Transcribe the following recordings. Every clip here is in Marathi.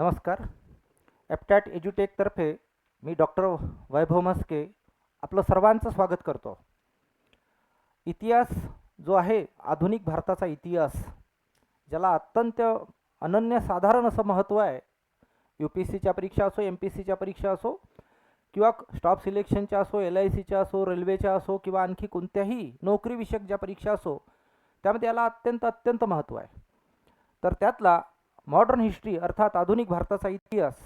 नमस्कार. ॲप्टॅट एज्युटेकतर्फे मी डॉक्टर वैभव मस्के आपलं सर्वांचं स्वागत करतो. इतिहास जो आहे, आधुनिक भारताचा इतिहास, ज्याला अत्यंत अनन्यसाधारण असं महत्त्व आहे. UPSCच्या परीक्षा असो, MPSCच्या परीक्षा असो किंवा स्टाफ सिलेक्शनच्या असो, LICच्या असो, रेल्वेच्या असो किंवा आणखी कोणत्याही नोकरीविषयक ज्या परीक्षा असो, त्यामध्ये याला अत्यंत महत्त्व आहे. तर त्यातला मॉडर्न हिस्ट्री अर्थात आधुनिक भारताचा इतिहास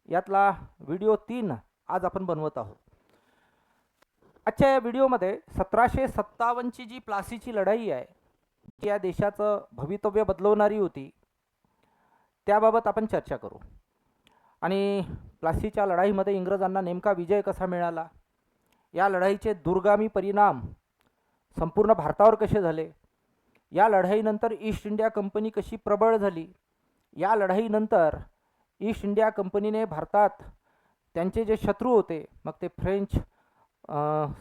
यातला व्हिडिओ 3 आज आपण बनवत आहोत. आजच्या या व्हिडिओमध्ये 1757ची जी प्लासीची लढाई आहे, ती या देशाचं भवितव्य बदलवणारी होती, त्याबाबत आपण चर्चा करू. आणि प्लासीच्या लढाईमध्ये इंग्रजांना नेमका विजय कसा मिळाला, या लढाईचे दूरगामी परिणाम संपूर्ण भारतावर कसे झाले, या लढाईनंतर ईस्ट इंडिया कंपनी कशी प्रबळ झाली, या लढाईनंतर ईस्ट इंडिया कंपनीने भारतात त्यांचे जे शत्रू होते, मग ते फ्रेंच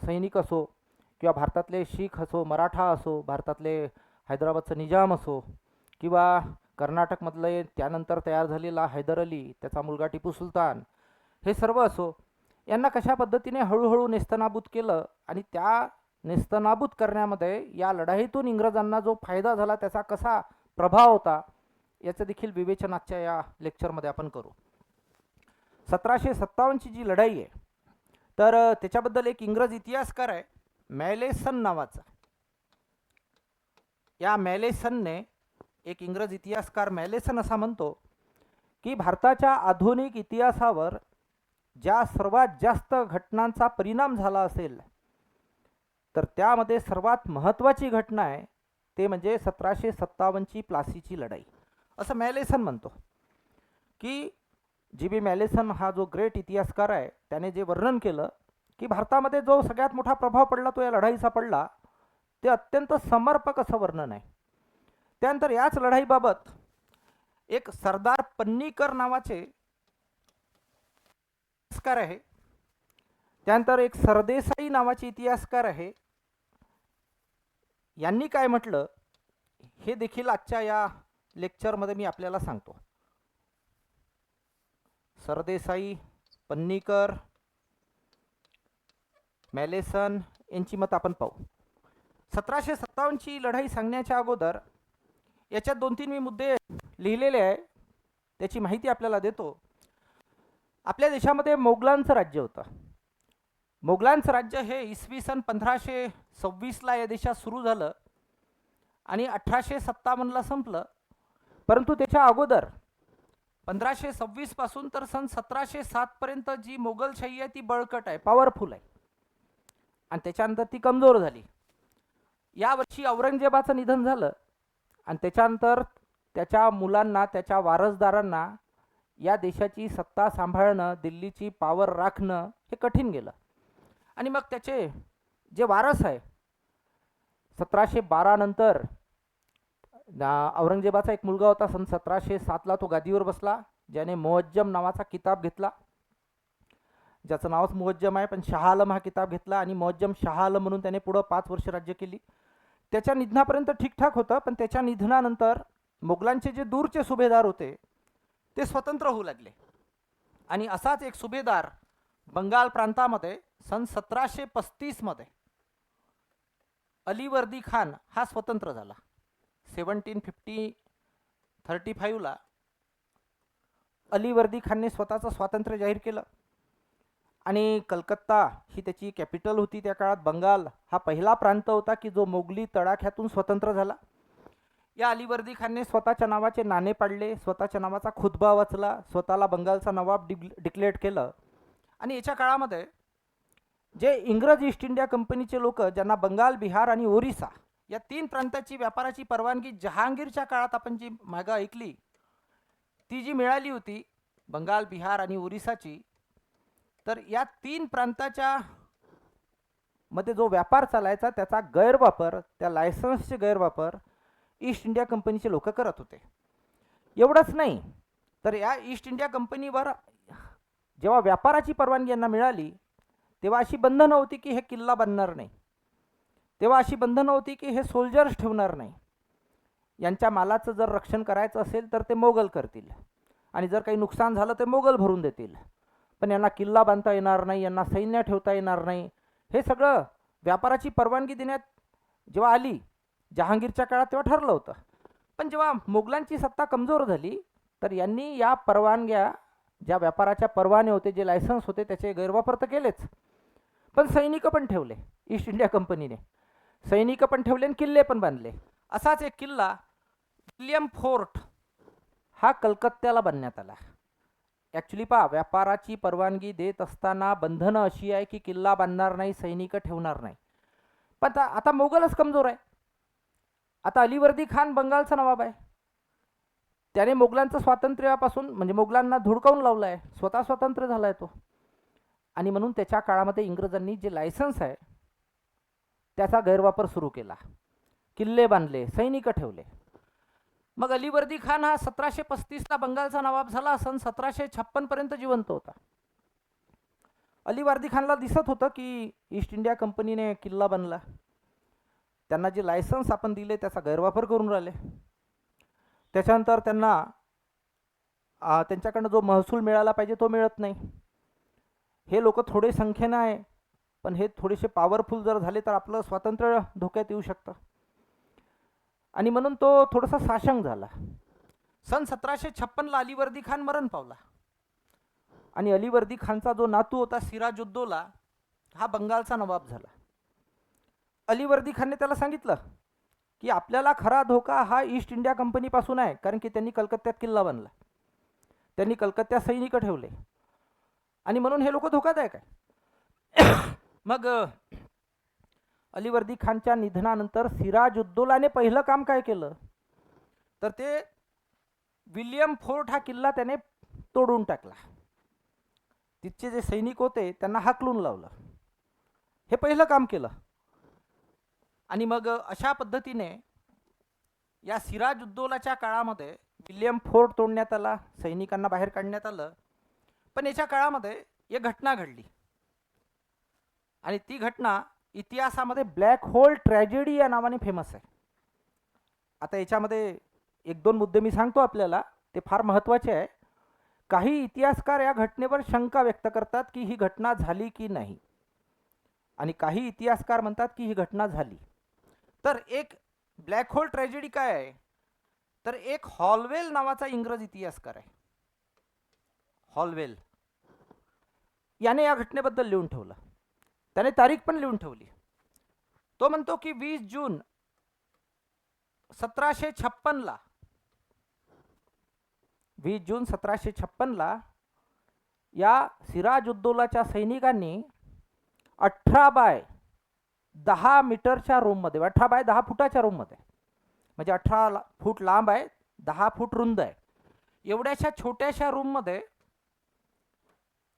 सैनिक असो किंवा भारतातले शीख असो, मराठा असो, भारतातले हैदराबादचं निजाम असो किंवा कर्नाटकमधले त्यानंतर तयार झालेला हैदर अली, त्याचा मुलगा टिपू सुलतान, हे सर्व असो, यांना कशा पद्धतीने हळूहळू नेस्तनाबूत केलं आणि त्या नेस्तनाबूत करण्यामध्ये या लढाईतून इंग्रजांना जो फायदा झाला, त्याचा कसा प्रभाव होता, याचं देखील विवेचन आजच्या या लेक्चरमध्ये आपण करू. 1757ची जी लढाई आहे, तर त्याच्याबद्दल एक इंग्रज इतिहासकार आहे मॅलेसन नावाचा. या मॅलेसनने, एक इंग्रज इतिहासकार मॅलेसन असा म्हणतो की भारताच्या आधुनिक इतिहासावर ज्या सर्वात जास्त घटनांचा परिणाम झाला असेल, तर त्यामध्ये सर्वात महत्त्वाची घटना आहे ते म्हणजे 1757ची प्लासीची लढाई, असं मॅलेसन म्हणतो. की GB मॅलेसन हा जो ग्रेट इतिहासकार आहे, त्याने जे वर्णन केलं की भारतामध्ये जो सगळ्यात मोठा प्रभाव पडला तो या लढाईचा पडला, ते अत्यंत समर्पक असं वर्णन आहे. त्यानंतर याच लढाईबाबत एक सरदार पन्नीकर नावाचे इतिहासकार आहे, त्यानंतर एक सरदेसाई नावाचे इतिहासकार आहे, यांनी काय म्हटलं हे देखील आजच्या या लेक्चरमध्ये मी आपल्याला सांगतो. सरदेसाई, पन्नीकर, मॅलेसन यांची मत आपण पाहू. 1757ची लढाई सांगण्याच्या अगोदर याच्यात 2-3 मी मुद्दे लिहिलेले आहे, त्याची माहिती आपल्याला देतो. आपल्या देशामध्ये मोगलांचं राज्य होतं. मोगलांचं राज्य हे इसवी सन 1526ला या देशात सुरू झालं आणि 1857ला संपलं. परंतु त्याच्या अगोदर 1526 पासून तर सन 1707 पर्यंत जी मोगलशाही आहे ती बळकट आहे, पॉवरफुल आहे, आणि त्याच्यानंतर ती कमजोर झाली. यावर्षी औरंगजेबाचं निधन झालं आणि त्याच्यानंतर त्याच्या मुलांना, त्याच्या वारसदारांना या देशाची सत्ता सांभाळणं, दिल्लीची पॉवर राखणं हे कठीण गेलं. आणि मग त्याचे जे वारस आहे, 1712 नंतर औरंगजेबाचा एक मुलगा होता, सन 1707ला तो गादीवर बसला, ज्याने मुअज्जम नावाचा किताब घेतला, ज्याचं नावच मुअज्जम आहे, पण शाह आलम हा किताब घेतला आणि मुअज्जम शाह आलम म्हणून त्याने पुढं 5 वर्ष राज्य केली. त्याच्या निधनापर्यंत ठीकठाक होतं, पण त्याच्या निधनानंतर मोगलांचे जे दूरचे सुभेदार होते ते स्वतंत्र होऊ लागले. आणि असाच एक सुभेदार बंगाल प्रांतामध्ये सन 1735मध्ये अलीवर्दी खान हा स्वतंत्र झाला. 1735ला अलीवर्दी खानने स्वतःचं स्वातंत्र्य जाहीर केलं आणि कलकत्ता ही त्याची कॅपिटल होती. त्या काळात बंगाल हा पहिला प्रांत होता की जो मोगली तडाख्यातून स्वतंत्र झाला. या अलीवर्दी खानने स्वतःच्या नावाचे नाणे पाडले, स्वतःच्या नावाचा खुतबा वाचला, स्वतःला बंगालचा नवाब डिक्लेअर केलं. आणि याच्या काळामध्ये जे इंग्रज ईस्ट इंडिया कंपनीचे लोक, ज्यांना बंगाल, बिहार आणि ओरिसा या 3 प्रांताची व्यापाराची परवानगी जहांगीरच्या काळात आपण जी मागं ऐकली, ती जी मिळाली होती बंगाल, बिहार आणि ओरिसाची, तर या 3 प्रांताच्या मध्ये जो व्यापार चालायचा त्याचा गैरवापर, त्या लायसन्सचे गैरवापर ईस्ट इंडिया कंपनीचे लोक करत होते. एवढंच नाही, तर या ईस्ट इंडिया कंपनीवर जेव्हा व्यापाराची परवानगी यांना मिळाली, तेव्हा अशी बंधनं होती की हे किल्ला बांधणार नाही, तेव्हा अशी बंधनं होती की हे सोल्जर्स ठेवणार नाही, यांच्या मालाचं जर रक्षण करायचं असेल तर ते मोगल करतील. आणि जर काही नुकसान झालं ते मोगल भरून देतील, पण यांना किल्ला बांधता येणार नाही, यांना सैन्य ठेवता येणार नाही. हे सगळं व्यापाराची परवानगी देण्यात जेव्हा आली जहांगीरच्या काळात तेव्हा ठरलं होतं. पण जेव्हा मोगलांची सत्ता कमजोर झाली तर यांनी या परवानग्या, ज्या व्यापाराच्या परवाने होते, जे लायसन्स होते, त्याचे गैरवापर तर केलेच, पण सैनिक पण ठेवले. ईस्ट इंडिया कंपनीने सैनिक पण ठेवले आणि किल्ले पण बांधले. असाच एक किल्ला विल्यम फोर्ट हा कलकत्त्याला बांधण्यात आला. ॲक्च्युली पहा, व्यापाराची परवानगी देत असताना बंधनं अशी आहे की किल्ला बांधणार नाही, सैनिक ठेवणार नाही. पण आता मोगलच कमजोर आहे. आता अलीवर्दी खान बंगालचा नवाब आहे. त्याने मोगलांचं स्वातंत्र्यापासून म्हणजे मोगलांना धुडकावून लावलं आहे, स्वतः स्वतंत्र झाला आहे तो. आणि म्हणून त्याच्या काळामध्ये इंग्रजांनी जे लायसन्स आहे त्याचा गैरवापर सुरू केला, किल्ले बांधले, सैनिक ठेवले. मग अलीवर्दी खान हा 1735ला बंगालचा नवाब झाला. सन 1756 पर्यंत जिवंत होता. अलीवर्दी खानला दिसत होतं की ईस्ट इंडिया कंपनीने किल्ला बांधला, त्यांना जे लायसन्स आपण दिले त्याचा गैरवापर करून राहिले. त्याच्यानंतर त्यांना त्यांच्याकडनं जो महसूल मिळाला पाहिजे तो मिळत नाही. हे लोक थोडे संख्येनं आहे, पण हे थोडेसे पॉवरफुल जर झाले तर आपलं स्वातंत्र्य धोक्यात येऊ शकतं. आणि म्हणून तो थोडासा साशंक झाला. सन 1756ला अलीवर्दी खान मरण पावला आणि अलीवर्दी खानचा जो नातू होता सिराजुद्दौला हा बंगालचा नवाब झाला. अलीवर्दी खानने त्याला सांगितलं की आपल्याला खरा धोका हा ईस्ट इंडिया कंपनीपासून आहे, कारण की त्यांनी कलकत्त्यात किल्ला बांधला, त्यांनी कलकत्त्यात सैनिक ठेवले आणि म्हणून हे लोक धोकादायक आहे. मग अलीवर्दी खानच्या निधनानंतर सिराजुद्दौलाने पहिलं काम काय केलं तर ते विल्यम फोर्ट हा किल्ला त्याने तोडून टाकला. तिथचे जे सैनिक होते त्यांना हाकलून लावलं. हे पहिलं काम केलं. आणि मग अशा पद्धतीने या सिराजुद्दौलाच्या काळामध्ये विल्यम फोर्ट तोडण्यात आला, सैनिकांना बाहेर काढण्यात आलं. पण याच्या काळामध्ये एक घटना घडली आणि ती घटना इतिहासामध्ये ब्लॅक होल ट्रॅजेडी या नावाने फेमस आहे. आता याच्यामध्ये एक दोन मुद्दे मी सांगतो आपल्याला, ते फार महत्त्वाचे आहे. काही इतिहासकार या घटनेवर शंका व्यक्त करतात की ही घटना झाली की नाही, आणि काही इतिहासकार म्हणतात की ही घटना झाली. तर एक ब्लॅक होल ट्रॅजेडी काय आहे तर एक हॉलवेल नावाचा इंग्रज इतिहासकार आहे, हॉलवेल, याने या घटनेबद्दल लिहून ठेवलं. त्याने तारीख पण लिहून ठेवली. तो म्हणतो की 20 जून 1756ला 20 जून 1756ला या सिराजुद्दौलाच्या सैनिकांनी 18 बाय 10 मीटरच्या रूममध्ये, 18 बाय 10 फुटाच्या रूममध्ये, म्हणजे 18 फूट लांब आहे, 10 फूट रुंद आहे, एवढ्याशा छोट्याशा रूममध्ये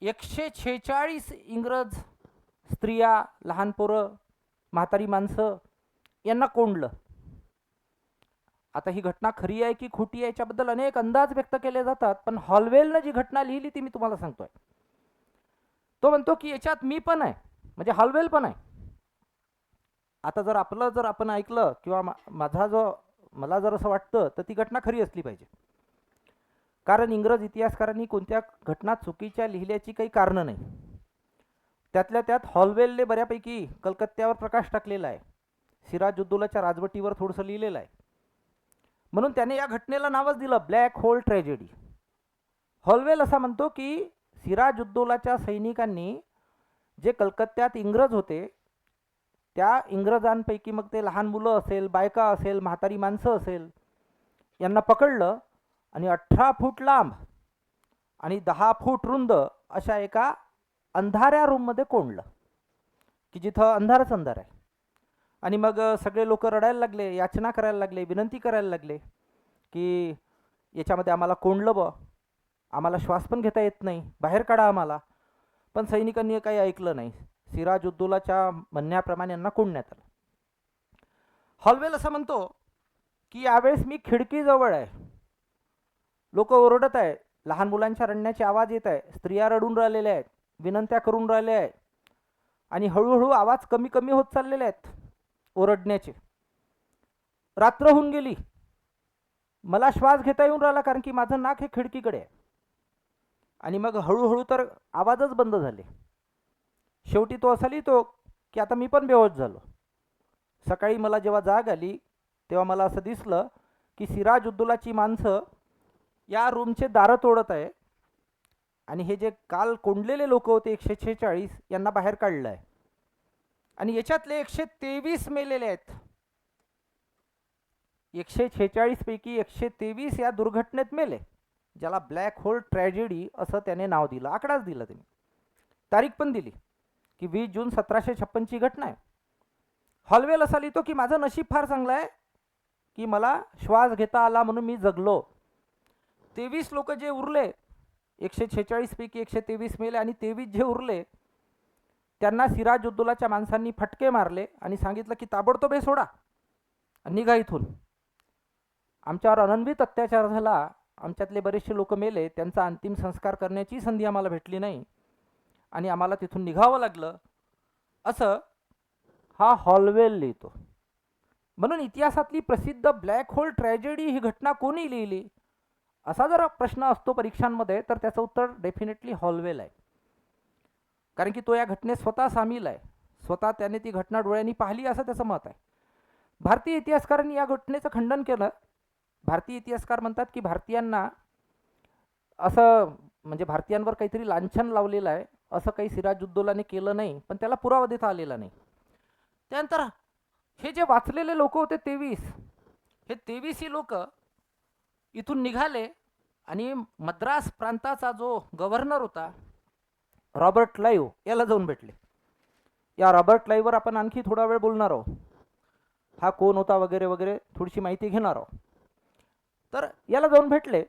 146 इंग्रज स्त्रिया, लहान पोरं, म्हातारी माणसं यांना कोंडलं. आता ही घटना खरी आहे की खोटी आहे याच्याबद्दल अनेक अंदाज व्यक्त केले जातात, पण हॉलवेलनं जी घटना लिहिली ती मी तुम्हाला सांगतोय. तो म्हणतो की याच्यात मी पण आहे, म्हणजे हॉलवेल पण आहे. आता जर आपण ऐकलं किंवा मला जर असं वाटतं तर ती घटना खरी असली पाहिजे, कारण इंग्रज इतिहासकारांनी कोणत्या घटना चुकीच्या लिहिल्याची काही कारणं नाही. त्यातल्या त्यात हॉलवेलने बऱ्यापैकी कलकत्त्यावर प्रकाश टाकलेला आहे, सिराजुद्दौलाच्या राजवटीवर थोडंसं लिहिलेलं आहे. म्हणून त्याने या घटनेला नावच दिलं ब्लॅक होल ट्रॅजेडी. हॉलवेल असा म्हणतो की सिराजुद्दौलाच्या सैनिकांनी जे कलकत्त्यात इंग्रज होते त्या इंग्रजांपैकी मग ते लहान मुलं असेल, बायका असेल, म्हातारी माणसं असेल, यांना पकडलं आणि 18 फूट लांब आणि 10 फूट रुंद अशा एका अंधाऱ्या रूममध्ये कोंडलं, की जिथं अंधारच अंधार आहे. आणि मग सगळे लोक रडायला लागले, याचना करायला लागले, विनंती करायला लागले की याच्यामध्ये आम्हाला कोंडलं बा, आम्हाला श्वास पण घेता येत नाही, बाहेर काढा आम्हाला. पण सैनिकांनी काही ऐकलं नाही. सिराजुद्दौलाच्या म्हणण्याप्रमाणे यांना कोंडण्यात आलं. हॉलवेल असं म्हणतो की यावेळेस मी खिडकीजवळ आहे, लोक ओरडत आहे, लहान मुलांच्या रडण्याचे आवाज येत आहे, स्त्रिया रडून राहिलेल्या आहेत, विनंत्या करून राहिल्या आहेत, आणि हळूहळू आवाज कमी कमी होत चाललेले आहेत ओरडण्याचे. रात्र होऊन गेली, मला श्वास घेता येऊन राहिला कारण की माझं नाक हे खिडकीकडे आहे. आणि मग हळूहळू तर आवाजच बंद झाले. शेवटी तो असा लिहितो की आता मी पण बेहोश झालो. सकाळी मला जेव्हा जाग आली तेव्हा मला असं दिसलं की सिराजुद्दौलाची माणसं या रूमचे दारं तोडत आहे आणि हे जे काल कोंडलेले लोक होते 146 यांना बाहेर काढलं आहे आणि याच्यातले 123 मेलेले आहेत. 146 पैकी 123 या दुर्घटनेत मेले, ज्याला ब्लॅक होल ट्रॅजेडी असं त्याने नाव दिलं. आकडाच दिला त्यांनी, तारीख पण दिली की 20 जून 1756ची घटना आहे. हॉलवेल असा लिहितो की माझं नशीब फार चांगलं आहे की मला श्वास घेता आला म्हणून मी जगलो. 23 लोक जे उरले, 146 पैकी 123 मेले आणि 23 जे उरले त्यांना सिराजुद्दौलाच्या माणसांनी फटके मारले आणि सांगितलं की ताबडतोब हे सोडा, निघा इथून. आमच्यावर अनन्वित अत्याचार झाला, आमच्यातले बरेचसे लोक मेले, त्यांचा अंतिम संस्कार करण्याची संधी आम्हाला भेटली नाही आणि आम्हाला तिथून निघावं लागलं, असं हा हॉलवेल लिहितो. म्हणून इतिहासातली प्रसिद्ध ब्लॅक होल ट्रॅजेडी ही घटना कोणी लिहिली असा जर प्रश्न असतो परीक्षांमध्ये तर त्याचं उत्तर डेफिनेटली हॉलवेल आहे. कारण की तो या घटनेत स्वतः सामील आहे, स्वतः त्याने ती घटना डोळ्यांनी पाहिली असं त्याचं मत आहे. भारतीय इतिहासकारांनी या घटनेचं खंडन केलं. भारतीय इतिहासकार म्हणतात की भारतीयांना असं म्हणजे भारतीयांवर काहीतरी लांछन लावलेलं आहे असं काही सिराजुद्दौलाने केलं नाही, पण त्याला पुरावा देता आलेला नाही. त्यानंतर हे जे वाचलेले लोक होते 23, हे 23 लोक इथून निघाले आणि मद्रास प्रांताचा जो गव्हर्नर होता रॉबर्ट क्लाइव्ह याला जाऊन भेटले. या रॉबर्ट क्लाइव्हवर आपण आणखी थोडा वेळ बोलणार आहोत. हा कोण होता वगैरे वगैरे थोडीशी माहिती घेणार आहोत. तर याला जाऊन भेटले.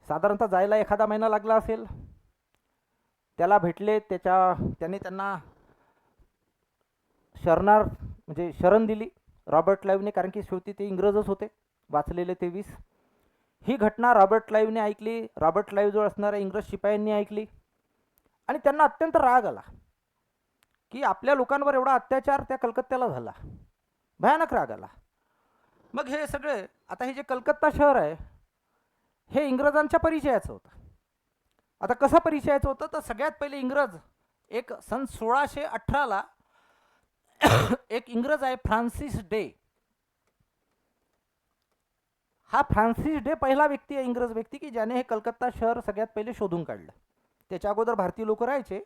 साधारणतः जायला एखादा महिना लागला असेल. त्याला भेटले, त्याने त्यांना शरण दिली रॉबर्ट क्लाइव्हने, कारण की शेवटी ते इंग्रजच होते वाचलेले 23. ही घटना रॉबर्ट क्लाइव्हने ऐकली, रॉबर्ट क्लाइव्हजवळ असणाऱ्या इंग्रज शिपायांनी ऐकली आणि त्यांना अत्यंत राग आला की आपल्या लोकांवर एवढा अत्याचार त्या कलकत्त्याला झाला. भयानक राग आला. मग हे सगळे, आता हे जे कलकत्ता शहर आहे हे इंग्रजांच्या परिचयाचं होतं. आता कसं परिचयाचं होतं तर सगळ्यात पहिले इंग्रज एक सन 1618ला एक इंग्रज आहे फ्रान्सिस डे. हा फ्रान्सिस डे पहिला व्यक्ती आहे, इंग्रज व्यक्ती, की ज्याने हे कलकत्ता शहर सगळ्यात पहिले शोधून काढलं. त्याच्या अगोदर भारतीय लोक राहायचे,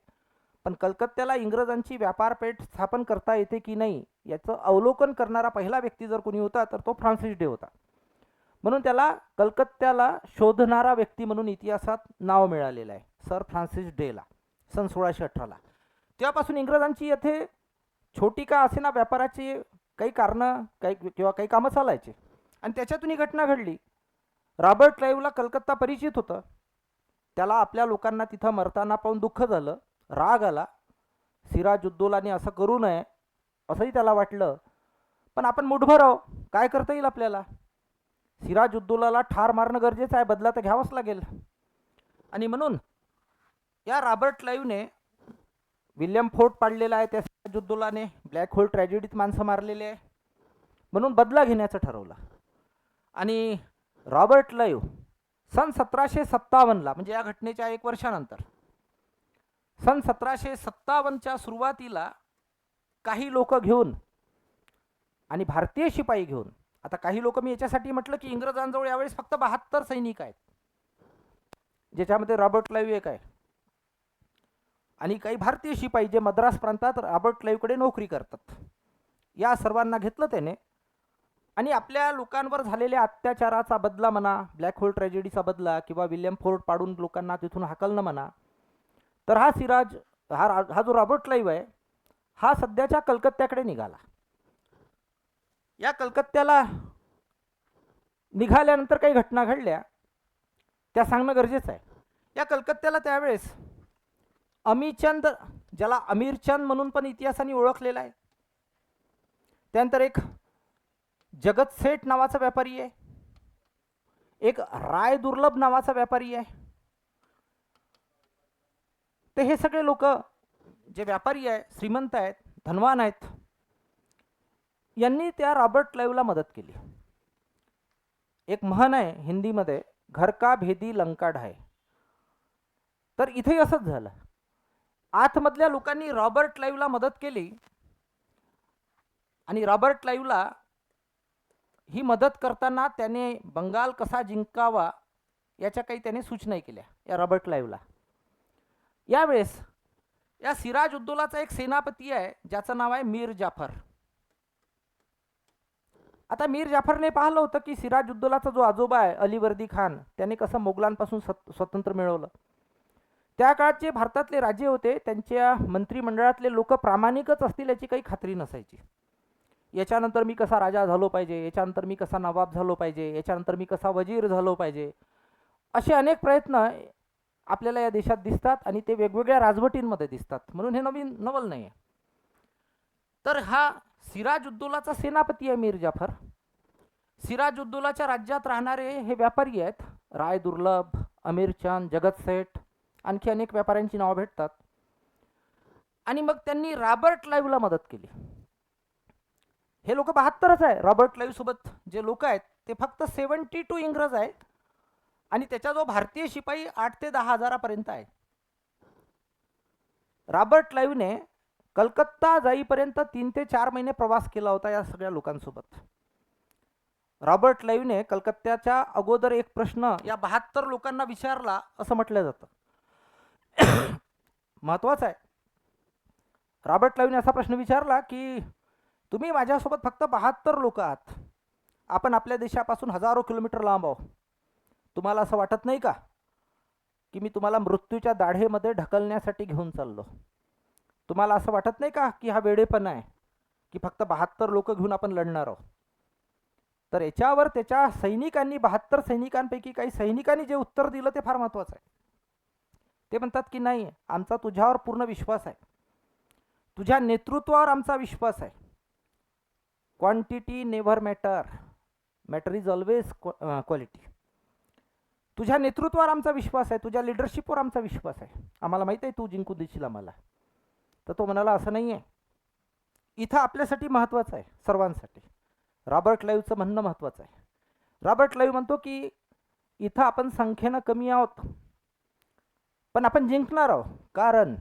पण कलकत्त्याला इंग्रजांची व्यापारपेठ स्थापन करता येते की नाही याचं अवलोकन करणारा पहिला व्यक्ती जर कोणी होता तर तो फ्रान्सिस डे होता. म्हणून त्याला कलकत्त्याला शोधणारा व्यक्ती म्हणून इतिहासात नाव मिळालेलं आहे, सर फ्रान्सिस डेला, सन 1618ला. तेव्हापासून इंग्रजांची येथे छोटी का असेना व्यापाराची काही कारणं किंवा काही कामं चालायचे आणि त्याच्यातून ही घटना घडली. रॉबर्ट क्लाइव्हला कलकत्ता परिचित होतं. त्याला आपल्या लोकांना तिथं मरताना पाहून दुःख झालं, राग आला. सिराजुद्दौलाने असं करू नये असंही त्याला वाटलं, पण आपण मुठभर आहो, काय करता येईल आपल्याला. सिराजुद्दौलाला ठार मारणं गरजेचं आहे, बदला तर घ्यावाच लागेल. आणि म्हणून या रॉबर्ट क्लाइव्हने विल्यम फोर्ट पाडलेला आहे, त्या सिराजुद्दौलाने ब्लॅक होल ट्रॅजेडीत माणसं मारलेली आहे, म्हणून बदला घेण्याचं ठरवलं. आणि रॉबर्ट क्लाइव्ह सन 1757ला म्हणजे या घटनेच्या 1 वर्षानंतर सन 1757च्या सुरुवातीला काही लोक घेऊन आणि भारतीय शिपाई घेऊन, आता काही लोक मी याच्यासाठी म्हटलं की इंग्रजांजवळ यावेळेस फक्त 72 सैनिक आहेत, ज्याच्यामध्ये रॉबर्ट क्लाइव्ह एक आहे, आणि काही भारतीय शिपाई जे मद्रास प्रांतात रॉबर्ट क्लाइव्हकडे नोकरी करतात. या सर्वांना घेतलं त्याने आणि आपल्या लोकांवर झालेल्या अत्याचाराचा बदला म्हणा, ब्लॅक होल ट्रॅजेडीचा बदला किंवा विल्यम फोर्ट पाडून लोकांना तिथून हाकलणं म्हणा, तर हा जो रॉबर्ट क्लाइव्ह आहे हा सध्याच्या कलकत्त्याकडे निघाला. या कलकत्त्याला निघाल्यानंतर काही घटना घडल्या, त्या सांगणं गरजेचं आहे. या कलकत्त्याला त्यावेळेस अमीचंद, ज्याला अमीरचंद म्हणून पण इतिहासाने ओळखलेला आहे, त्यानंतर एक जगत सेठ नावाचा व्यापारी आहे, एक राय दुर्लभ नावाचा व्यापारी आहे. तर हे सगळे लोक जे व्यापारी आहे, श्रीमंत आहेत, धनवान आहेत, यांनी त्या रॉबर्ट क्लाइव्हला मदत केली. एक म्हण आहे हिंदीमध्ये, घर का भेदी लंका ढाय. तर इथेही असंच झालं. आतमधल्या लोकांनी रॉबर्ट क्लाईव्हला मदत केली आणि रॉबर्ट क्लाईव्हला ही मदत करताना त्याने बंगाल कसा जिंकावा याच्या काही त्याने सूचनाही केल्या या रॉबर्ट क्लाईव्हला. यावेळेस या सिराज उद्दौलाचा एक सेनापती आहे ज्याचं नाव आहे मीर जाफर. आता मीर जाफरने पाहिलं होतं की सिराज उद्दौलाचा जो आजोबा आहे अलीवर्दी खान त्याने कसं मोगलांपासून स्वतंत्र मिळवलं. त्या काळात जे भारतातले राजे होते त्यांच्या मंत्रिमंडळातले लोक प्रामाणिकच असतील याची काही खात्री नसायची. याच्यानंतर मी कसा राजा झालो पाहिजे, याच्यानंतर मी कसा नवाब झालो पाहिजे, याच्यानंतर मी कसा वजीर झालो पाहिजे, असे अनेक प्रयत्न आपल्याला या देशात दिसतात आणि ते वेगवेगळ्या राजवटींमध्ये दिसतात. म्हणून हे नवीन नवल नाही आहे. तर हा सिराज उद्दौलाचा सेनापती आहे मीर जाफर. सिराज उद्दौलाच्या राज्यात राहणारे हे व्यापारी आहेत. राय दुर्लभ, अमीरचंद, जगत सेठ, आणखी अनेक व्यापाऱ्यांची नावं भेटतात. आणि मग त्यांनी रॉबर्ट क्लाईव्हला मदत केली. हे लोक 72च आहे. रॉबर्ट क्लाईव्ह सोबत जे लोक आहेत ते फक्त 72 इंग्रज आहेत आणि त्याचा जो भारतीय शिपाई 8 ते 10 हजारापर्यंत आहे. रॉबर्ट क्लाईव्हने कलकत्ता जाईपर्यंत 3 ते 4 महिने प्रवास केला होता या सगळ्या लोकांसोबत. रॉबर्ट क्लाईव्हने कलकत्त्याच्या अगोदर एक प्रश्न या 72 लोकांना विचारला असं म्हटलं जातं. महत्वाचं आहे. रॉबर्ट क्लाईव्हने असा प्रश्न विचारला की तुम्ही माझ्यासोबत फक्त 72 लोक आहात. आपण आपल्या देशापासून हजारो किलोमीटर लांब आहोत. तुम्हाला असं वाटत नाही का की मी तुम्हाला मृत्यूच्या दाढेमध्ये ढकलण्यासाठी घेऊन चाललो? तुम्हाला असं वाटत नाही का की हा वेडेपणा आहे की फक्त 72 लोक घेऊन आपण लढणार आहोत? तर याच्यावर त्याच्या सैनिकांनी 72 सैनिकांपैकी काही सैनिकांनी जे उत्तर दिलं ते फार महत्त्वाचं आहे. ते म्हणतात की नाही, आमचा तुझ्यावर पूर्ण विश्वास आहे, तुझ्या नेतृत्वावर आमचा विश्वास आहे. Quantity never matter, matter is always quality. तुझ्या नेतृत्वावर आमचा विश्वास आहे, तुझ्या लिडरशिपवर आमचा विश्वास आहे. आम्हाला माहीत आहे तू जिंकू देशील आम्हाला. तर तो म्हणाला असं नाही आहे. इथं आपल्यासाठी महत्त्वाचं आहे, सर्वांसाठी. रॉबर्ट क्लाईव्हचं म्हणणं महत्त्वाचं आहे. रॉबर्ट क्लाईव्ह म्हणतो की इथं आपण संख्येनं कमी आहोत पण आपण जिंकणार आहोत. कारण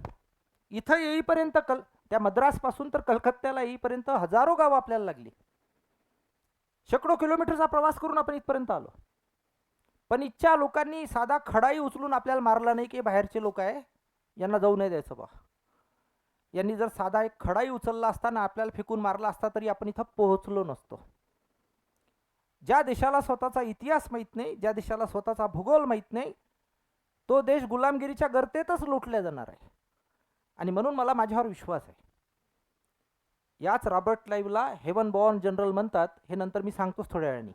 इथं येईपर्यंत त्या मद्रासपासून तर कलकत्त्याला येईपर्यंत हजारो गावं आपल्याला लागली. शेकडो किलोमीटरचा प्रवास करून आपण इथपर्यंत आलो. पण इथच्या लोकांनी साधा खडाही उचलून आपल्याला मारला नाही की बाहेरचे लोक आहे यांना जाऊ नाही द्यायचं बा. यांनी जर साधा एक खडाही उचलला असताना आपल्याला फेकून मारला असता तरी आपण इथं पोहोचलो नसतो. ज्या देशाला स्वतःचा इतिहास माहीत नाही, ज्या देशाला स्वतःचा भूगोल माहीत नाही, तो देश गुलामगिरीच्या गर्तेतच लुटल्या जाणार आहे. आणि म्हणून मला माझ्यावर विश्वास आहे. याच रॉबर्ट क्लाईव्हला हेवन बॉर्न जनरल म्हणतात. हे नंतर मी सांगतोच थोड्या वेळाने.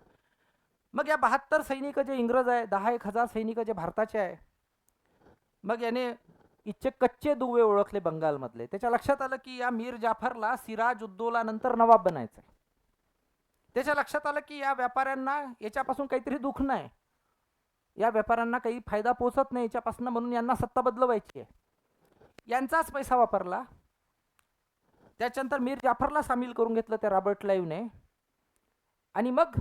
मग या 72 सैनिक जे इंग्रज आहे, 10-1 हजार सैनिक जे भारताचे आहे, मग याने इथचे कच्चे दुवे ओळखले बंगालमधले. त्याच्या लक्षात आलं की या मीर जाफरला सिराज उद्दौला नंतर नवाब बनायचं आहे. त्याच्या लक्षात आलं की या व्यापाऱ्यांना याच्यापासून काहीतरी दुःख नाही, या व्यापाऱ्यांना काही फायदा पोचत नाही याच्यापासून, म्हणून यांना सत्ता बदलवायची आहे. यांचाच पैसा वापरला. त्याच्यानंतर मीर जाफरला सामील करून घेतलं त्या रॉबर्ट क्लाईव्हने. आणि मग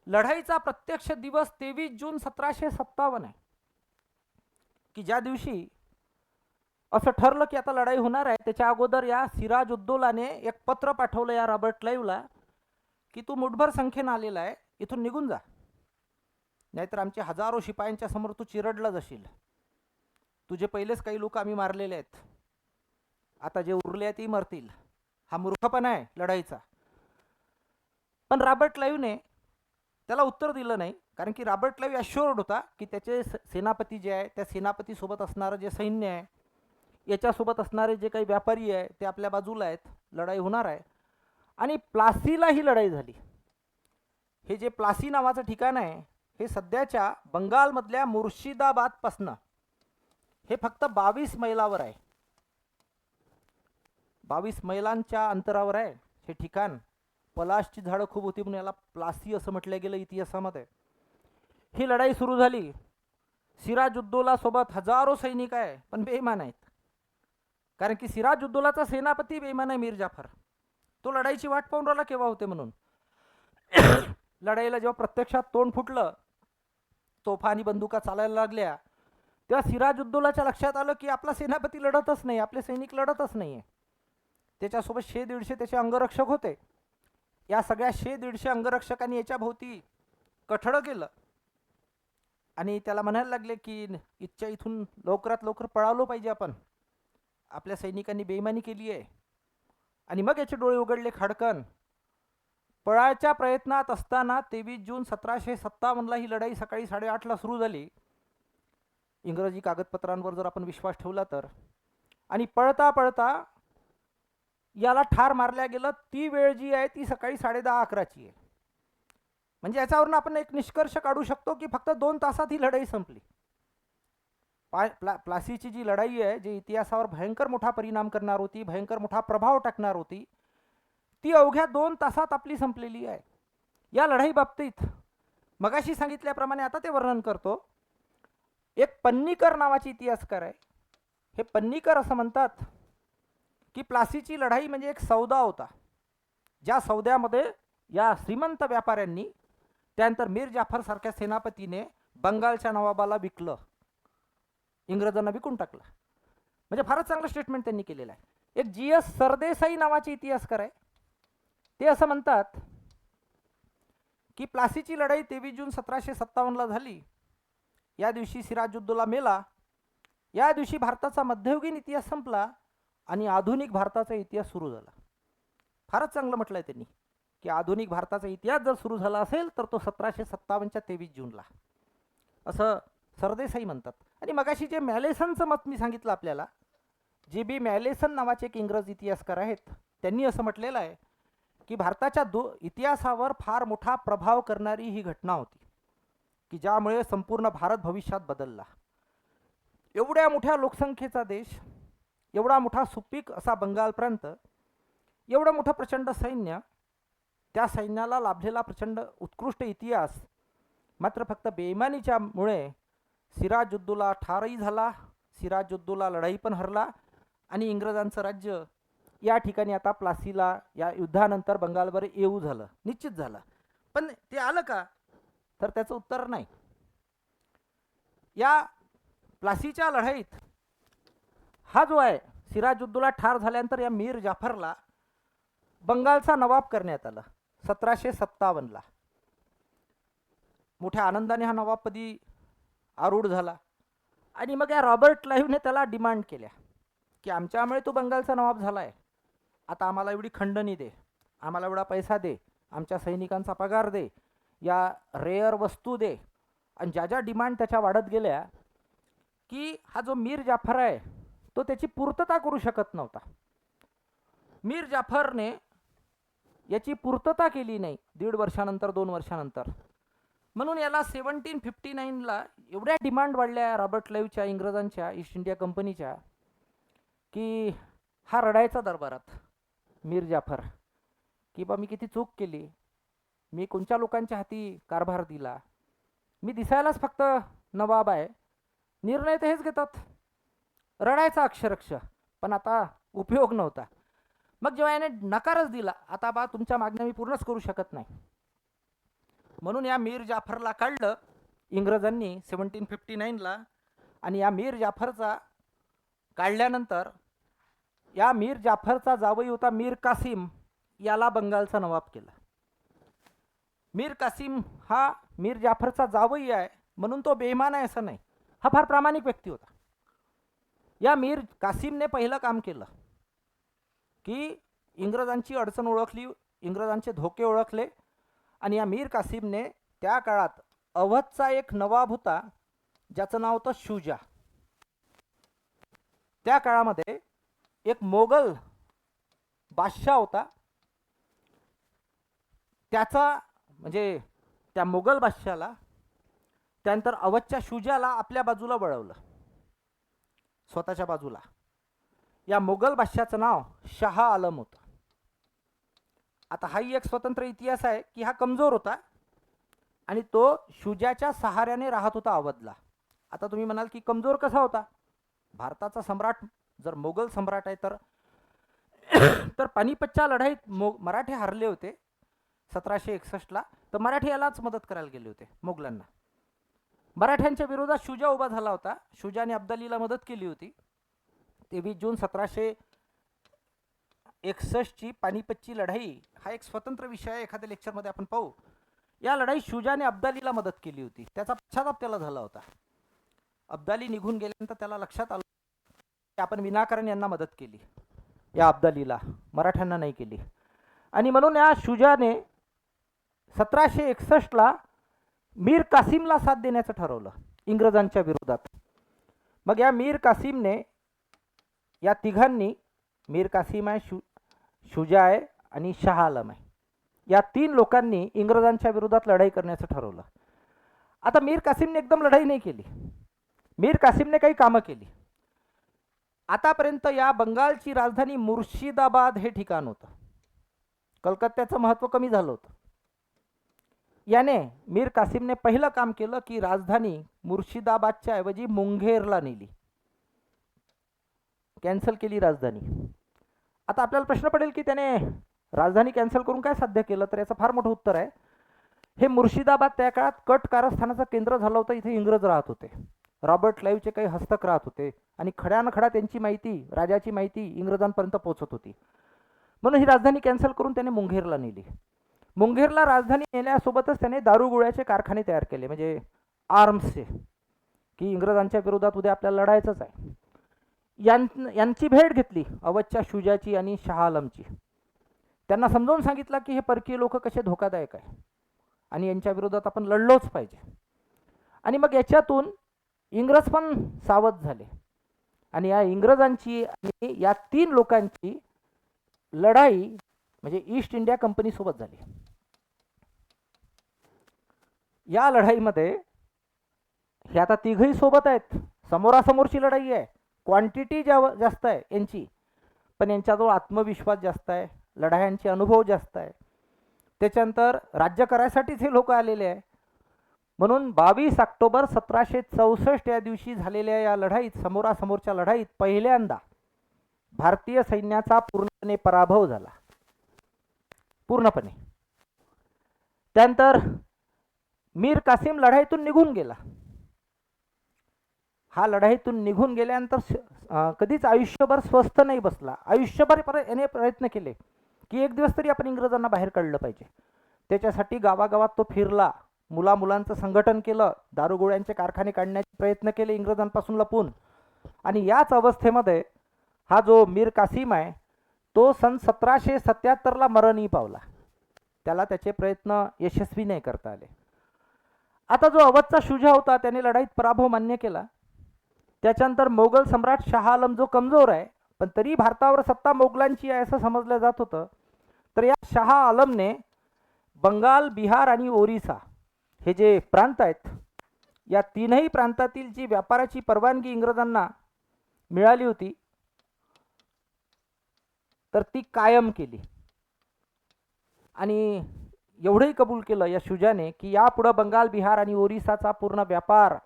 लढाईचा प्रत्यक्ष दिवस 23 जून 1757 आहे की ज्या दिवशी असं ठरलं की आता लढाई होणार आहे. त्याच्या अगोदर या सिराज उद्दौलाने एक पत्र पाठवलं या रॉबर्ट क्लाईव्हला की तू मुठभर संख्येनं आलेला आहे, इथून निघून जा, नाहीतर आमचे हजारो शिपायांच्या समोर तू चिरडला जाशील. तुझे पहिलेच काही लोक आम्ही मारलेले आहेत, आता जे उरले आहेत ते मरतील. हा मूर्खपणा आहे लढाईचा. पण रॉबर्ट क्लाईव्हने त्याला उत्तर दिलं नाही, कारण की रॉबर्ट क्लाईव्ह अश्युअर्ड होता की त्याचे सेनापती जे आहे, त्या सेनापतीसोबत असणारं जे सैन्य आहे, याच्यासोबत असणारे जे काही व्यापारी आहे ते आपल्या बाजूला आहेत, लढाई होणार आहे. आणि प्लासीला ही लढाई झाली. हे जे प्लासी नावाचं ठिकाण आहे हे सध्याच्या बंगालमधल्या मुर्शिदाबादपासनं हे फक्त 22 मैलावर आहे. 22 मैलांच्या अंतरावर आहे हे ठिकाण. पलाशची झाडं खूप होती म्हणून याला प्लासी असं म्हटलं गेलं इतिहासामध्ये. ही लढाई सुरू झाली. सिराज उद्दौला सोबत हजारो सैनिक आहे पण बेईमान आहेत, कारण की सिराज उद्दौलाचा सेनापती बेईमान आहे मीर जाफर. तो लढाईची वाट पाहून राहिला केव्हा होते म्हणून. लढाईला जेव्हा प्रत्यक्षात तोंड फुटलं, तोफा आणि बंदुका चालायला लागल्या, तेव्हा सिराजुद्दौलाच्या लक्षात आलं की आपला सेनापती लढतच नाही, आपले सैनिक लढतच नाही आहे. त्याच्यासोबत 100-150 त्याचे अंगरक्षक होते. या सगळ्या 100-150 अंगरक्षकांनी याच्या भोवती कठडं केलं आणि त्याला म्हणायला लागले की इथून लवकरात लवकर पळालो पाहिजे आपण, आपल्या सैनिकांनी बेईमानी केली आहे. आणि मग याचे डोळे उघडले खाडकन. पळायच्या प्रयत्नात असताना 23 जून 1757ला ही लढाई सकाळी 8:30ला सुरू झाली, इंग्रजी कागदपत्रांवर जर आपण विश्वास ठेवला तर. आणि पळता पळता याला ठार मारल्या गेलं. ती वेळ जी आहे ती सकाळी 10:30-11ची आहे. म्हणजे याच्यावरून आपण एक निष्कर्ष काढू शकतो की फक्त 2 तासात ही लढाई संपली. प्लासीची जी लढाई आहे, जी इतिहासावर भयंकर मोठा परिणाम करणार होती, भयंकर मोठा प्रभाव टाकणार होती, ती अवघ्या 2 तासात आपली संपलेली आहे. या लढाई बाबतीत मगाशी सांगितल्याप्रमाणे आता ते वर्णन करतो. एक पन्नीकर नावाचे इतिहासकार आहे. हे पन्नीकर असं म्हणतात की प्लासीची लढाई म्हणजे एक सौदा होता, ज्या सौद्यामध्ये या श्रीमंत व्यापाऱ्यांनी, त्यानंतर मीर जाफर सारख्या सेनापतीने बंगालच्या नवाबाला विकलं, इंग्रजांना विकून टाकलं. म्हणजे फारच चांगलं स्टेटमेंट त्यांनी केलेलं आहे. एक GS सरदेसाई नावाचे इतिहासकार आहे. ते असं म्हणतात की प्लासीची लढाई 23 जून 1757ला झाली. या दिवशी सिराजुद्दौला मेला. या दिवशी भारताचा मध्ययुगीन इतिहास संपला आणि आधुनिक भारताचा इतिहास सुरू झाला. फारच चांगलं म्हटलंय त्यांनी की आधुनिक भारताचा इतिहास जर सुरू झाला असेल तर तो 1757च्या 23 जूनला, असं सरदेसाई म्हणतात. आणि मगाशी जे मॅलेसनचं मत मी सांगितलं आपल्याला, JB मॅलेसन नावाचे एक इंग्रज इतिहासकार आहेत, त्यांनी असं म्हटलेलं आहे की भारताच्या इतिहासावर फार मोठा प्रभाव करणारी ही घटना होती की ज्यामुळे संपूर्ण भारत भविष्यात बदलला. एवढ्या मोठ्या लोकसंख्येचा देश, एवढा मोठा सुपीक असा बंगाल प्रांत, एवढं मोठं प्रचंड सैन्य, त्या सैन्याला लाभलेला प्रचंड उत्कृष्ट इतिहास, मात्र फक्त बेईमानीच्यामुळे सिराजुद्दौला ठारही झाला, सिराजुद्दौला लढाई पण हरला आणि इंग्रजांचं राज्य या ठिकाणी आता प्लासीला या युद्धानंतर बंगालवर येऊ झालं, निश्चित झालं. पण ते आलं का, तर त्याचं उत्तर नाही. या प्लासीच्या लढाईत हा जो आहे सिराजुद्दौला ठार झाल्यानंतर या मीर जाफरला बंगालचा नवाब करण्यात आलं 1757ला. मोठ्या आनंदाने हा नवाबपदी आरूढ झाला. आणि मग या रॉबर्ट क्लाईव्हने त्याला डिमांड केल्या की आमच्यामुळे तू बंगालचा नवाब झाला आहे, आता आम्हाला एवढी खंडणी दे, आम्हाला एवढा पैसा दे, आमच्या सैनिकांचा पगार दे, या रेअर वस्तू दे. आणि ज्या ज्या डिमांड त्याच्या वाढत गेल्या की हा जो मीर जाफर आहे तो त्याची पूर्तता करू शकत नव्हता. मीर जाफरने याची पूर्तता केली नाही 1.5 वर्षानंतर, 2 वर्षानंतर. म्हणून याला 1759ला एवढ्या डिमांड वाढल्या रॉबर्ट क्लाईव्हच्या, इंग्रजांच्या, ईस्ट इंडिया कंपनीच्या, की हा रडायचा दरबारात मीर जाफर की बा मी किती चूक केली, मी कोणत्या लोकांच्या हाती कारभार दिला, मी दिसायलाच फक्त नवाब आहे, निर्णय तर हेच घेतात. रडायचा अक्षरशः, पण आता उपयोग नव्हता. मग जेव्हा याने नकारच दिला, आता बा तुमच्या मागण्या मी पूर्णच करू शकत नाही, म्हणून या मीर जाफरला काढलं इंग्रजांनी 1759ला. आणि या मीर जाफरचा काढल्यानंतर या मीर जाफरचा जावई होता मीर कासिम, याला बंगालचा नवाब केला. मीर कासिम हा मीर जाफरचा जावई आहे म्हणून तो बेईमान आहे असं नाही, हा फार प्रामाणिक व्यक्ती होता. या मीर कासिमने पहिलं काम केलं की इंग्रजांची अडचण ओळखली, इंग्रजांचे धोके ओळखले. आणि या मीर कासिमने त्या काळात अवधचा एक नवाब होता ज्याचं नाव होतं शुजा. त्या काळामध्ये एक मोगल बादशाह होता, त्याचा म्हणजे त्या मोगल बादशाहला, त्यानंतर अवधच्या शुजाला आपल्या बाजूला वळवलं, स्वतःच्या बाजूला. या मोगल बादशाहचं नाव शाह आलम होतं. आता हाही एक स्वतंत्र इतिहास आहे की हा कमजोर होता आणि तो शुजाच्या सहाऱ्याने राहत होता अवधला. आता तुम्ही म्हणाल की कमजोर कसा होता, भारताचा सम्राट जर मोगल सम्राट आहे तर पानिपतच्या लढाईत मराठे हारले होते 1761ला, तर मराठी यालाच मदत करायला गेले होते मोगलांना. मराठ्यांच्या विरोधात शुजा उभा झाला होता. शुजाने अब्दालीला मदत केली होती. 23 जून 1761ची पानिपतची लढाई हा एक स्वतंत्र विषय आहे, एखाद्या लेक्चरमध्ये आपण पाहू. या लढाईत शुजाने अब्दालीला मदत केली होती. त्याचा पश्चाताप त्याला झाला होता. अब्दाली निघून गेल्यानंतर त्याला लक्षात आलं की आपण विनाकारण यांना मदत केली, या अब्दालीला, मराठ्यांना नाही केली. आणि म्हणून या शुजाने 1761ला मीर कासिमला साथ देण्याचं ठरवलं इंग्रजांच्या विरोधात. मग या मीर कासिमने, या तिघांनी, मीर कासिम आहे, शुजा आहे आणि शाह आलम आहे, या 3 लोकांनी इंग्रजांच्या विरोधात लढाई करण्याचं ठरवलं. आता मीर कासिमने एकदम लढाई नाही केली. मीर कासिमने काही कामं केली. आतापर्यंत या बंगालची राजधानी मुर्शिदाबाद हे ठिकाण होतं. कलकत्त्याचं महत्त्व कमी झालं होतं. याने, मीर कासिमने पहिलं काम केलं की राजधानी मुर्शिदाबादच्या ऐवजी मुंगेरला नेली, कॅन्सल केली राजधानी. आता आपल्याला प्रश्न पडेल की त्याने राजधानी कॅन्सल करून काय साध्य केलं, तर याचं फार मोठं उत्तर आहे. हे मुर्शिदाबाद त्या काळात कट कारस्थानाचं केंद्र झालं होतं. इथे इंग्रज राहत होते. रॉबर्ट क्लाईव्हचे काही हस्तक राहत होते आणि खड्यानखडा त्यांची माहिती, राजाची माहिती इंग्रजांपर्यंत पोहोचत होती. म्हणून ही राजधानी कॅन्सल करून त्याने मुंगेरला नेली. मुंगेरला राजधानी नेण्यासोबतच त्याने दारूगोळ्याचे कारखाने तयार केले, म्हणजे आर्म्सचे, की इंग्रजांच्या विरोधात उद्या आपल्याला लढायचंच आहे. यांची भेट घेतली, अवधच्या शुजाची आणि शाह आलमची. त्यांना समजावून सांगितलं की हे परकीय लोक कसे धोकादायक आहे आणि यांच्या विरोधात आपण लढलोच पाहिजे. आणि मग याच्यातून इंग्रज पण सावध झाले आणि या इंग्रजांची आणि या 3 लोकांची लढाई म्हणजे ईस्ट इंडिया कंपनीसोबत झाली. या लढाईमध्ये हे आता तिघही सोबत आहेत, समोरासमोरची लढाई आहे, क्वांटिटी जास्त आहे यांची, पण यांच्याजवळ आत्मविश्वास जास्त आहे, लढायांचे अनुभव जास्त आहे. त्याच्यानंतर राज्य करायसाठीच हे लोक आलेले आहे. म्हणून 22 ऑक्टोबर 1764 या दिवशी झालेल्या या लढाईत, समोरासमोरच्या लढाईत पहिल्यांदा भारतीय सैन्याचा पूर्णपणे पराभव झाला, पूर्णपणे. त्यानंतर मीर कासिम लढाईतून निघून गेला. हा लढाईतून निघून गेल्यानंतर कधीच आयुष्यभर स्वस्थ नाही बसला. आयुष्यभर याने प्रयत्न केले की एक दिवस तरी आपण इंग्रजांना बाहेर काढलं पाहिजे. त्याच्यासाठी गावागावात तो फिरला, मुलांचं संघटन केलं, दारूगोळ्यांचे कारखाने काढण्याचे प्रयत्न केले इंग्रजांपासून लपून. आणि याच अवस्थेमध्ये हा जो मीर कासिम आहे तो सन 1777ला मरणही पावला. त्याला त्याचे प्रयत्न यशस्वी नाही करता आले. आता जो अवधचा शुजा होता त्याने लढाईत पराभव मान्य केला. त्याच्यानंतर मोगल सम्राट शाह आलम जो कमजोर आहे पण तरी भारतावर सत्ता मोगलांची आहे असं समजलं जात होतं, तर या शाह आलमने बंगाल, बिहार आणि ओरिसा हे जे प्रांत आहेत, या 3ही प्रांतातील जी व्यापाराची परवानगी इंग्रजांना मिळाली होती तर ती कायम केली. आणि एवढंही कबूल केलं या शुजाने की यापुढे बंगाल, बिहार आणि ओरिसाचा पूर्ण व्यापार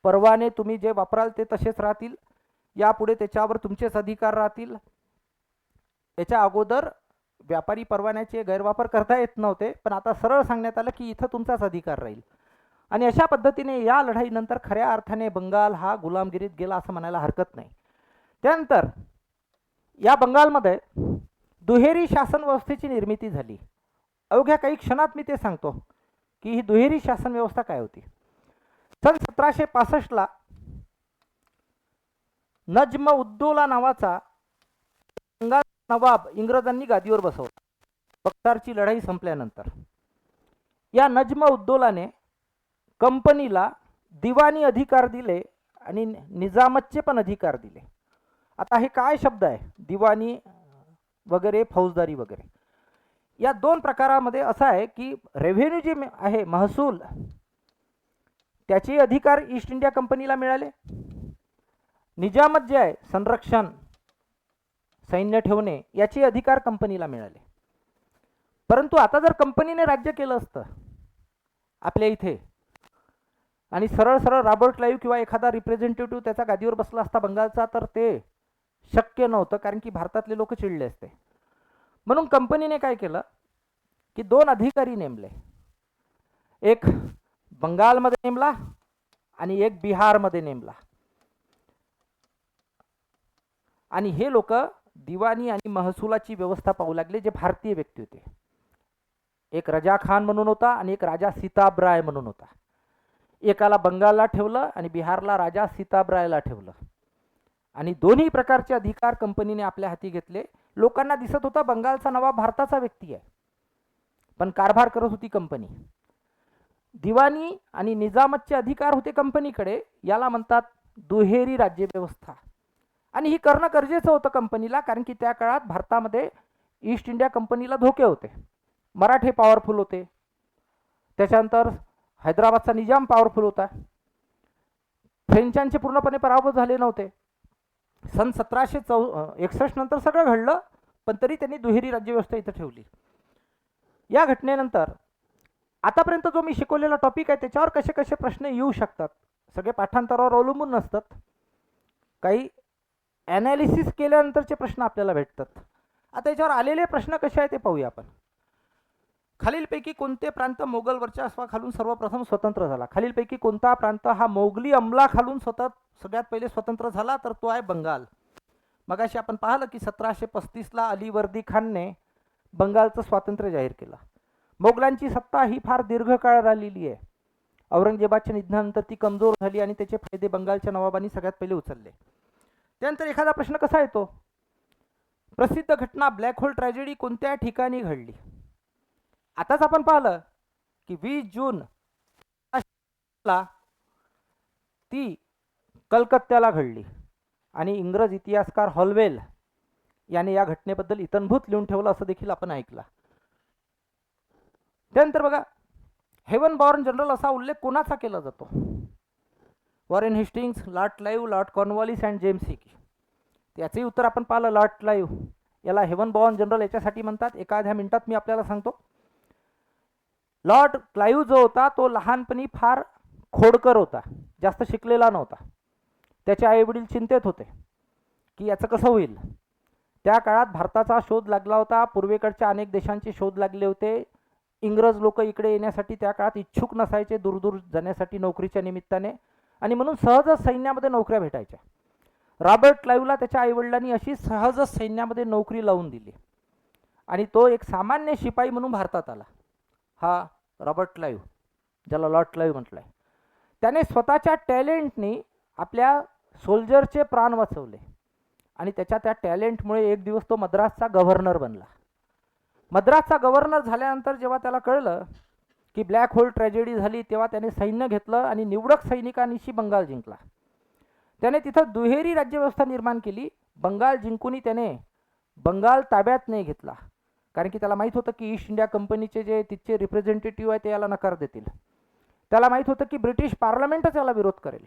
परवाने तुम्ही जे वापराल ते तसेच राहतील, यापुढे त्याच्यावर तुमचेच अधिकार राहतील. याच्या अगोदर व्यापारी परवान्याचे गैरवापर करता येत नव्हते, पण आता सरळ सांगण्यात आलं की इथं तुमचाच अधिकार राहील. आणि अशा पद्धतीने या लढाईनंतर खऱ्या अर्थाने बंगाल हा गुलामगिरीत गेला असं म्हणायला हरकत नाही. त्यानंतर या बंगालमध्ये दुहेरी शासन व्यवस्थेची निर्मिती झाली. अवघ्या काही क्षणात मी ते सांगतो की ही दुहेरी शासन व्यवस्था काय होती. सन 1765ला नज्म उद्दौला नावाचा बंगाल नवाब इंग्रजांनी गादीवर बसवला बख्तारची लढाई संपल्यानंतर. या नज्म उद्दौलाने कंपनीला दिवाणी अधिकार दिले आणि निजामतचे पण अधिकार दिले. आता हे काय शब्द आहे, दिवाणी वगैरे, फौजदारी वगैरे, या 2 प्रकारामध्ये असं आहे की रेव्हेन्यू जे आहे, महसूल, त्याचे अधिकार ईस्ट इंडिया कंपनीला मिळाले. निजामत जे आहे, संरक्षण, सैन्य ठेवणे, याचे अधिकार कंपनीला मिळाले. परंतु आता जर कंपनीने राज्य केलं असतं आपल्या इथे आणि सरळ सरळ रॉबर्ट क्लाईव्ह किंवा एखादा रिप्रेझेंटेटिव्ह त्याचा गादीवर बसला असता बंगालचा, तर ते शक्य नव्हतं, कारण की भारतातले लोक चिडले असते. म्हणून कंपनीने काय केलं की 2 अधिकारी नेमले. एक बंगालमध्ये नेमला आणि एक बिहारमध्ये नेमला. आणि हे लोक दिवाणी आणि महसुलाची व्यवस्था पाहू लागले, जे भारतीय व्यक्ती होते. एक रजा खान म्हणून होता आणि एक राजा सीताब राय म्हणून होता. एकाला बंगालला ठेवलं आणि बिहारला राजा सीताब रायला ठेवलं. आणि दोन्ही प्रकारचे अधिकार कंपनीने आपल्या हाती घेतले. लोकांना दिसत होता बंगालचा नवाब भारताचा व्यक्ती आहे, पण कारभार करत होती कंपनी. दिवाणी आणि निजामतचे अधिकार होते कंपनीकडे. याला म्हणतात दुहेरी राज्य व्यवस्था. आणि ही करणं गरजेचं होतं कंपनीला, कारण की त्या काळात भारतामध्ये ईस्ट इंडिया कंपनीला धोके होते. मराठे पॉवरफुल होते, त्याच्यानंतर हैदराबादचा निजाम पॉवरफुल होता. फ्रेंचांचे पूर्णपणे पराभव झाले नव्हते. सन 1761 नंतर सगळं घडलं, पण तरी त्यांनी दुहेरी राज्यव्यवस्था इथं ठेवली. या घटनेनंतर आतापर्यंत जो मी शिकवलेला टॉपिक आहे त्याच्यावर कसे कसे प्रश्न येऊ शकतात, सगळे पाठांतरावर अवलंबून नसतात, काही ॲनालिसिस केल्यानंतरचे प्रश्न आपल्याला भेटतात. आता याच्यावर आलेले प्रश्न कसे आहे ते पाहूया आपण. खालीलपैकी कोणते प्रांत मोगल वर्चस्वाखालून सर्वप्रथम स्वतंत्र झाला? खालीलपैकी कोणता प्रांत हा मोगली अंमलाखालून सगळ्यात पहिले स्वतंत्र झाला? तर तो आहे बंगाल. मगाशी आपण पाहिलं की 1735ला अलीवर्दी खानने बंगालचं स्वातंत्र्य जाहीर केलं. मोगलांची सत्ता ही फार दीर्घकाळ राहिलेली आहे. औरंगजेबाच्या निधनानंतर ती कमजोर झाली आणि त्याचे फायदे बंगालच्या नवाबांनी सगळ्यात पहिले उचलले. त्यानंतर एखादा प्रश्न कसा येतो, प्रसिद्ध घटना ब्लॅक होल ट्रॅजेडी कोणत्या ठिकाणी घडली? आताच आपण पाहिलं की 20 जून ला ती कलकत्त्याला घडली आणि इंग्रज इतिहासकार हॉलवेल याने या घटनेबद्दल इतंभूत लिहून ठेवलं असं देखील आपण ऐकलं. त्यानंतर बघा, हेवन बॉर्न जनरल असा उल्लेख कोणाचा केला जातो? Warren Hastings, Lord Clive, Lord Cornwallis and James Hicky. याचंही उत्तर आपण पाहिलं, लॉर्ड क्लाइव्ह. याला हेवन बॉर्न जनरल याच्यासाठी म्हणतात, एखाद्या मिनिटात मी आपल्याला सांगतो. लॉर्ड क्लाइव्ह जो होता तो लहानपणी फार खोडकर होता, जास्त शिकलेला नव्हता. त्याचे आईवडील चिंतेत होते की याचं कसं होईल. त्या काळात भारताचा शोध लागला होता, पूर्वेकडच्या अनेक देशांचे शोध लागले होते. इंग्रज लोक इकडे येण्यासाठी त्या काळात इच्छुक नसायचे, दूर जाण्यासाठी नोकरीच्या निमित्ताने, आणि म्हणून सहजच सैन्यामध्ये नोकऱ्या भेटायच्या. रॉबर्ट क्लाइव्हला त्याच्या आईवडिलांनी अशी सहजच सैन्यामध्ये नोकरी लावून दिली आणि तो एक सामान्य शिपाई म्हणून भारतात आला. हा रॉबर्ट क्लाइव्ह, ज्याला लॉर्ड क्लाइव्ह म्हटलंय. त्याने स्वतःच्या टॅलेंटनी आपल्या सोल्जरचे प्राण वाचवले आणि त्याच्या त्या टॅलेंटमुळे एक दिवस तो मद्रासचा गव्हर्नर बनला. मद्रासचा गव्हर्नर झाल्यानंतर जेव्हा त्याला कळलं की ब्लॅक होल ट्रॅजेडी झाली, तेव्हा त्याने सैन्य घेतलं आणि निवडक सैनिकांनिशी बंगाल जिंकला. त्याने तिथं दुहेरी राज्यव्यवस्था निर्माण केली. बंगाल जिंकून त्याने बंगाल ताब्यात नाही घेतला, कारण की त्याला माहीत होतं की ईस्ट इंडिया कंपनीचे जे तिथचे रिप्रेझेंटेटिव्ह आहे ते याला नकार देतील. त्याला माहीत होतं की ब्रिटिश पार्लमेंटच याला विरोध करेल.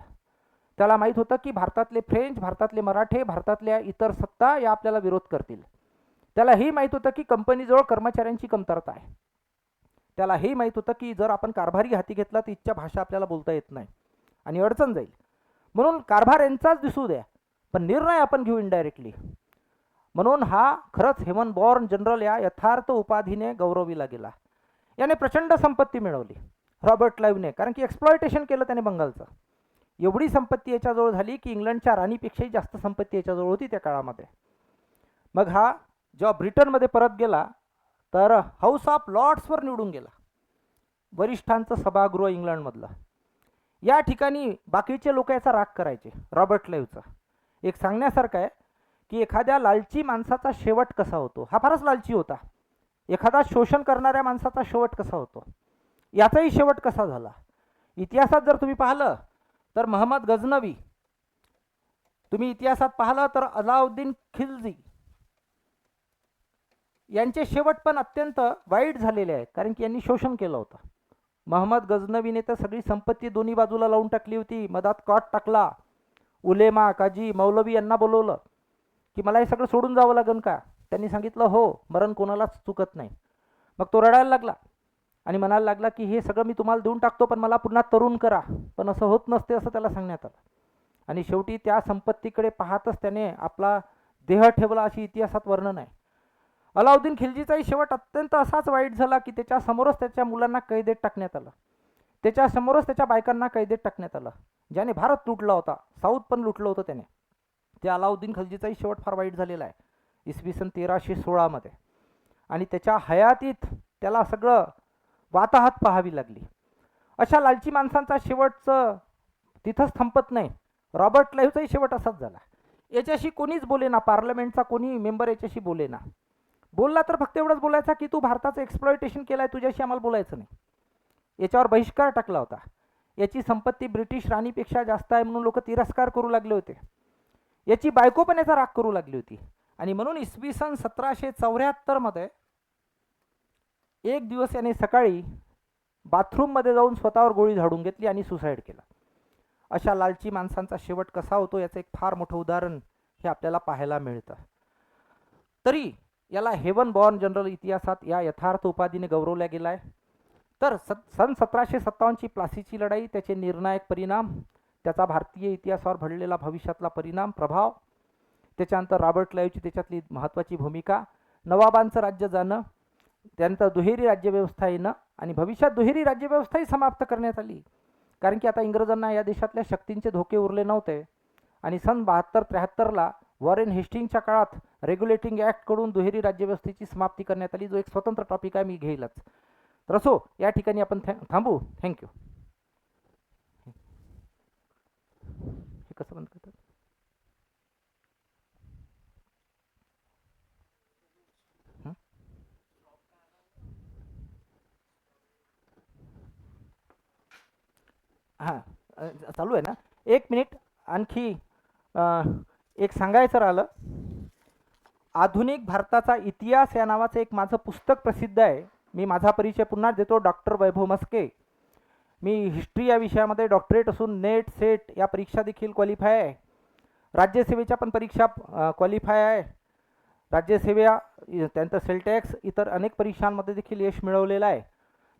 त्याला माहीत होतं की भारतातले फ्रेंच, भारतातले मराठे, भारतातल्या इतर सत्ता या आपल्याला विरोध करतील. त्याला हे माहीत होतं की कंपनीजवळ कर्मचाऱ्यांची कमतरता आहे. त्याला हे माहीत होतं की जर आपण कारभारी हाती घेतला तर इच्छा भाषा आपल्याला बोलता येत नाही आणि अडचण जाईल. म्हणून कारभार यांचाच दिसू द्या, पण निर्णय आपण घेऊ इनडायरेक्टली. म्हणून हा खरंच हेवन बॉर्न जनरल या यथार्थ उपाधीने गौरविला गेला. याने प्रचंड संपत्ती मिळवली रॉबर्ट क्लाइव्हने, कारण की एक्सप्लॉयटेशन केलं त्याने बंगालचं. एवढी संपत्ती याच्याजवळ झाली की इंग्लंडच्या राणीपेक्षाही जास्त संपत्ती याच्याजवळ होती त्या काळामध्ये. मग हा जेव्हा ब्रिटनमध्ये परत गेला तर हाऊस ऑफ लॉर्ड्सवर निवडून गेला, वरिष्ठांचं सभागृह इंग्लंडमधलं. या ठिकाणी बाकीचे लोक याचा राग करायचे रॉबर्ट क्लाइव्हचा. एक सांगण्यासारखं आहे की एखाद्या लालची माणसाचा शेवट कसा होतो. हा फारच लालची होता. एखादा शोषण करणाऱ्या माणसाचा शेवट कसा होतो, याचाही शेवट कसा झाला. इतिहासात जर तुम्ही पाहिलं तर महम्मद गझनवी, तुम्ही इतिहासात पाहिलं तर अलाउद्दीन खिल्जी यांचे शेवट पण अत्यंत वाईट झालेले आहेत, कारण की यांनी शोषण केलं होतं. महम्मद गझनवीने तर सगळी संपत्ती दोन्ही बाजूला लावून टाकली होती, मधात कॉट टाकला. उलेमा, काजी, मौलवी यांना बोलवलं की मला हे सगळं सोडून जावं लागेल का? त्यांनी सांगितलं हो, मरण कोणालाच चुकत नाही. मग तो रडायला लागला आणि म्हणायला लागला की हे सगळं मी तुम्हाला देऊन टाकतो, पण मला पुन्हा तरुण करा. पण असं होत नसते असं त्याला सांगण्यात आलं. आणि शेवटी त्या संपत्तीकडे पाहतच त्याने आपला देह ठेवला, अशी इतिहासात वर्णन आहे. अलाउद्दीन खिल्जीचाही शेवट अत्यंत असाच वाईट झाला की त्याच्यासमोरच त्याच्या मुलांना कैदेत टाकण्यात आलं, त्याच्यासमोरच त्याच्या बायकांना कैदेत टाकण्यात आलं. ज्याने भारत लुटला होता, साऊथ पण लुटलं होतं त्याने. ते अलाउद्दीन खलजीचाही शेवट फार वाईट झालेला आहे इसवी सन 1316 आणि त्याच्या हयातीत त्याला सगळं वाताहत पाहावी लागली. अशा लालची माणसांचा शेवटचं तिथंच थांबत नाही. रॉबर्ट क्लाईव्हचाही शेवट असाच झाला. याच्याशी कोणीच बोलेना, पार्लमेंटचा कोणी मेंबर याच्याशी बोलेना. बोलला तर फक्त एवढंच बोलायचा की तू भारताचं एक्सप्लॉयटेशन केलं आहे, तुझ्याशी आम्हाला बोलायचं नाही. याच्यावर बहिष्कार टाकला होता. याची संपत्ती ब्रिटिश राणीपेक्षा जास्त आहे म्हणून लोक तिरस्कार करू लागले होते. याची बायको पण याचा राग करू लागली होती. आणि म्हणून इसवी सन 1774 एक दिवस याने सकाळी बाथरूममध्ये जाऊन स्वतःवर गोळी झाडून घेतली आणि सुसाईड केला. अशा लालची माणसांचा शेवट कसा होतो याचं एक फार मोठं उदाहरण हे आपल्याला पाहायला मिळतं. तरी याला हेवन बॉर्न जनरल इतिहासात या यथार्थ उपाधीने गौरवल्या गेला आहे. तर सन 1757ची प्लासीची लढाई, त्याचे निर्णायक परिणाम, त्याचा भारतीय इतिहासावर घडलेला भविष्यातला परिणाम प्रभाव, त्याच्यानंतर रॉबर्ट क्लाईव्हची त्याच्यातली महत्त्वाची भूमिका, नवाबांचं राज्य जाणं, त्यानंतर दुहेरी राज्यव्यवस्था येणं आणि भविष्यात दुहेरी राज्यव्यवस्थाही समाप्त करण्यात आली. कारण की आता इंग्रजांना या देशातल्या शक्तींचे धोके उरले नव्हते. आणि सन 72-73ला वॉरेन हेस्टिंगच्या काळात रेग्युलेटिंग ॲक्टकडून दुहेरी राज्यव्यवस्थेची समाप्ती करण्यात आली, जो एक स्वतंत्र टॉपिक आहे, मी घेईलच. तर असो, या ठिकाणी आपण थांबू. थँक्यू. हे कसं बंद करतात? हां, चालू आहे ना? एक मिनिट आणखी एक सांगायचं राहिलं. आधुनिक भारताचा इतिहास या नावाचं एक माझं पुस्तक प्रसिद्ध आहे. मी माझा परिचय पुन्हा देतो. डॉक्टर वैभव मस्के. मी हिस्ट्री या विषयामध्ये डॉक्टरेट असून नेट सेट या परीक्षा देखील क्वालिफाय आहे. राज्यसेवेच्या पण परीक्षा क्वालिफाय आहे. राज्यसेवा त्यानंतर सेलटॅक्स इतर अनेक परीक्षांमध्ये देखील यश मिळवलेलं आहे.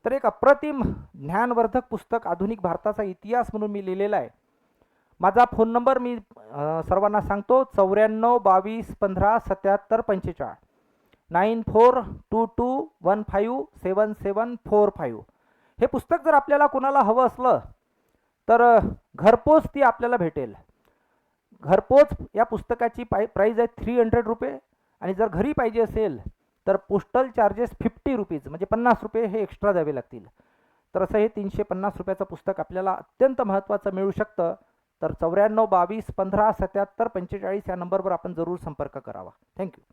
तर एक अप्रतिम ज्ञानवर्धक पुस्तक आधुनिक भारताचा इतिहास म्हणून मी लिहिलेला आहे. माझा फोन नंबर मी सर्वांना सांगतो, 94 22 15 77 45, 9422157745. हे पुस्तक जर आपल्याला कोणाला हवं असलं तर घरपोच ती आपल्याला भेटेल. घरपोच या पुस्तकाची प्राईज आहे 300 रुपये. आणि जर घरी पाहिजे असेल तर पोस्टल चार्जेस 50 रुपीज, म्हणजे 50 रुपये हे एक्स्ट्रा द्यावे लागतील. तर असं हे 350 रुपयाचं पुस्तक आपल्याला अत्यंत महत्त्वाचं मिळू शकतं. तर 94 22 15 77 45 या नंबरवर आपण जरूर संपर्क करावा. थँक्यू.